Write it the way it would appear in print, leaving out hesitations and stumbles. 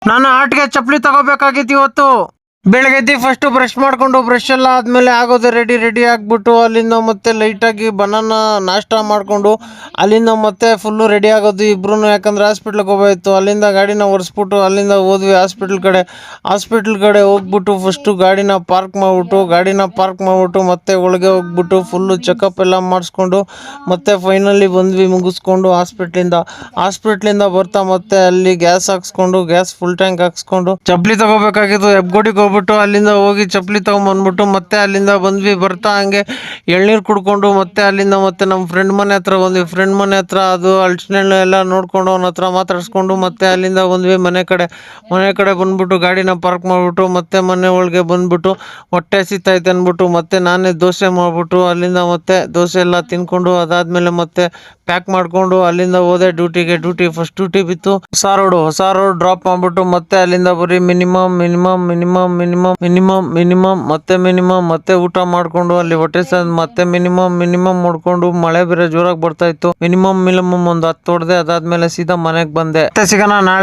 ನಾನು ಆಟಿಗೆ ಚಪ್ಪಲಿ ತಗೋಬೇಕಾಗಿತ್ತು ಇವತ್ತು. ಬೆಳಗ್ಗೆ ಎದ್ದು ಫಸ್ಟ್ ಬ್ರಷ್ ಮಾಡ್ಕೊಂಡು ಬ್ರಷ್ ಎಲ್ಲ ಆದ್ಮೇಲೆ ಆಗೋದು ರೆಡಿ ಆಗ್ಬಿಟ್ಟು ಅಲ್ಲಿಂದ ಮತ್ತೆ ಲೈಟಾಗಿ ಬನಾನ ನಾಷ್ಟ ಮಾಡ್ಕೊಂಡು ಅಲ್ಲಿಂದ ಮತ್ತೆ ಫುಲ್ಲು ರೆಡಿ ಆಗೋದು ಇಬ್ರು. ಯಾಕಂದ್ರೆ ಹಾಸ್ಪಿಟ್ಲಿಗೆ ಹೋಗ್ಬೋಯ್ತು. ಅಲ್ಲಿಂದ ಗಾಡಿನ ಒರೆಸ್ಬಿಟ್ಟು ಅಲ್ಲಿಂದ ಹೋದ್ವಿ ಹಾಸ್ಪಿಟ್ಲ್ ಕಡೆ ಹೋಗ್ಬಿಟ್ಟು ಫಸ್ಟು ಗಾಡಿನ ಪಾರ್ಕ್ ಮಾಡ್ಬಿಟ್ಟು ಮತ್ತೆ ಒಳಗೆ ಹೋಗ್ಬಿಟ್ಟು ಫುಲ್ಲು ಚೆಕಪ್ ಎಲ್ಲ ಮಾಡಿಸ್ಕೊಂಡು ಮತ್ತೆ ಫೈನಲಿ ಬಂದ್ವಿ ಮುಗಿಸ್ಕೊಂಡು ಹಾಸ್ಪಿಟ್ಲಿಂದ ಬರ್ತಾ ಮತ್ತೆ ಅಲ್ಲಿ ಗ್ಯಾಸ್ ಹಾಕ್ಸ್ಕೊಂಡು ಗ್ಯಾಸ್ ಫುಲ್ ಟ್ಯಾಂಕ್ ಹಾಕ್ಸ್ಕೊಂಡು ಚಪ್ಪಲಿ ತಗೋಬೇಕಾಗಿತ್ತು. ಹೆಬ್ಗೋಡಿಗೆ ಹೋಗ್ಬಿಟ್ಟು ಅಲ್ಲಿಂದ ಹೋಗಿ ಚಪ್ಪಲಿ ತಗೊಂಬಂದ್ಬಿಟ್ಟು ಮತ್ತೆ ಅಲ್ಲಿಂದ ಬಂದ್ವಿ. ಬರ್ತಾ ಹಂಗೆ ಎಳ್ನೀರು ಕುಡ್ಕೊಂಡು ಮತ್ತೆ ಅಲ್ಲಿಂದ ಮತ್ತೆ ನಮ್ಮ ಫ್ರೆಂಡ್ ಮನೆ ಹತ್ರ ಬಂದ್ವಿ. ಫ್ರೆಂಡ್ ಮನೆ ಹತ್ರ ಅದು ಅಳ್ಸಿನೆಣ್ಣು ಎಲ್ಲ ನೋಡ್ಕೊಂಡು ಅವನ ಹತ್ರ ಮಾತಾಡಿಸ್ಕೊಂಡು ಮತ್ತೆ ಅಲ್ಲಿಂದ ಬಂದ್ವಿ ಮನೆ ಕಡೆ ಬಂದ್ಬಿಟ್ಟು ಗಾಡಿನ ಪಾರ್ಕ್ ಮಾಡ್ಬಿಟ್ಟು ಮತ್ತೆ ಮನೆ ಒಳಗೆ ಬಂದ್ಬಿಟ್ಟು ಹೊಟ್ಟೆ ಹಸಿತೈತೆ ಅಂದ್ಬಿಟ್ಟು ಮತ್ತೆ ನಾನೇ ದೋಸೆ ಮಾಡ್ಬಿಟ್ಟು ಅಲ್ಲಿಂದ ಮತ್ತೆ ದೋಸೆ ಎಲ್ಲ ತಿನ್ಕೊಂಡು ಅದಾದ್ಮೇಲೆ ಮತ್ತೆ ಪ್ಯಾಕ್ ಮಾಡ್ಕೊಂಡು ಅಲ್ಲಿಂದ ಹೋದೆ ಡ್ಯೂಟಿ ಫಸ್ಟ್ ಡ್ಯೂಟಿ ಬಿತ್ತು ಹೊಸ ರೋಡ್ ಡ್ರಾಪ್ ಮಾಡ್ಬಿಟ್ಟು ಮತ್ತೆ ಅಲ್ಲಿಂದ ಬರೀ ಮಿನಿಮಮ್ ಮತ್ತೆ ಊಟ ಮಾಡ್ಕೊಂಡು ಅಲ್ಲಿ ಹೊಟ್ಟೆ ಮತ್ತೆ ಮಿನಿಮಮ್ ಮಾಡ್ಕೊಂಡು ಮಳೆ ಬೇರೆ ಜೋರಾಗಿ ಬರ್ತಾ ಇತ್ತು. ಮಿನಿಮಮ್ ಒಂದು 10 ಹೊಡೆದೆ. ಅದಾದ್ಮೇಲೆ ಸೀದಾ ಮನೆಗೆ ಬಂದೆ. ಮತ್ತೆ ಸಿಗೋಣ ನಾಳೆ.